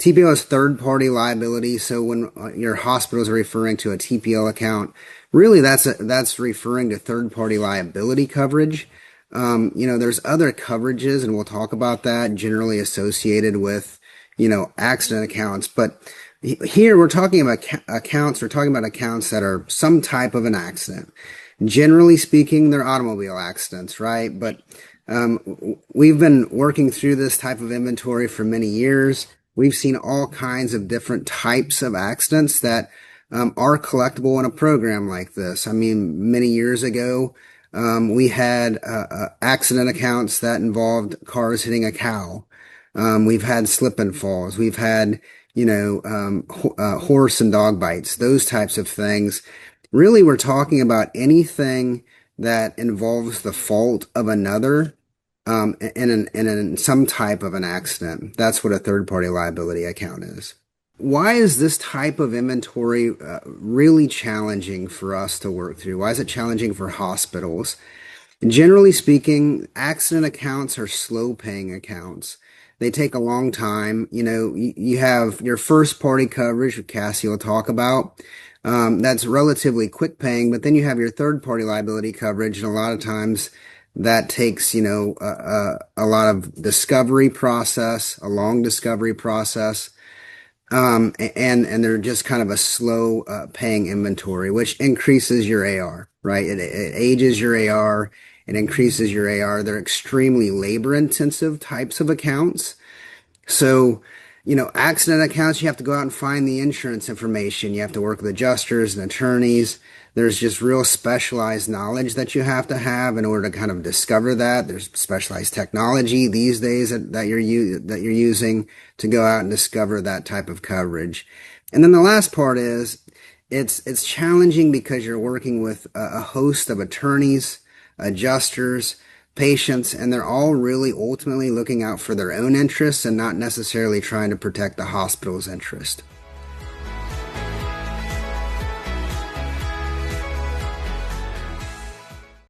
TPO is third-party liability. So when your hospital is referring to a TPO account, really that's referring to third-party liability coverage. There's other coverages, and we'll talk about that, generally associated with, accident accounts. But here we're talking about accounts. We're talking about accounts that are some type of an accident. Generally speaking, they're automobile accidents, right? But we've been working through this type of inventory for many years. We've seen all kinds of different types of accidents that are collectible in a program like this. I mean, many years ago, we had accident accounts that involved cars hitting a cow. We've had slip and falls. We've had, horse and dog bites, those types of things. Really, we're talking about anything that involves the fault of another in some type of an accident. That's what a third-party liability account is. Why is this type of inventory really challenging for us to work through? Why is it challenging for hospitals? Generally speaking, accident accounts are slow-paying accounts. They take a long time. You have your first-party coverage, which Cassie will talk about. That's relatively quick paying, but then you have your third-party liability coverage, and a lot of times that takes, a lot of discovery process, a long discovery process. And they're just kind of a slow, paying inventory, which increases your AR, right? It ages your AR. It increases your AR. They're extremely labor intensive types of accounts. So, accident accounts, you have to go out and find the insurance information. You have to work with adjusters and attorneys. There's just real specialized knowledge that you have to have in order to kind of discover that. There's specialized technology these days that you're using to go out and discover that type of coverage. And then the last part is it's challenging because you're working with a host of attorneys, adjusters, patients, and they're all really ultimately looking out for their own interests and not necessarily trying to protect the hospital's interest.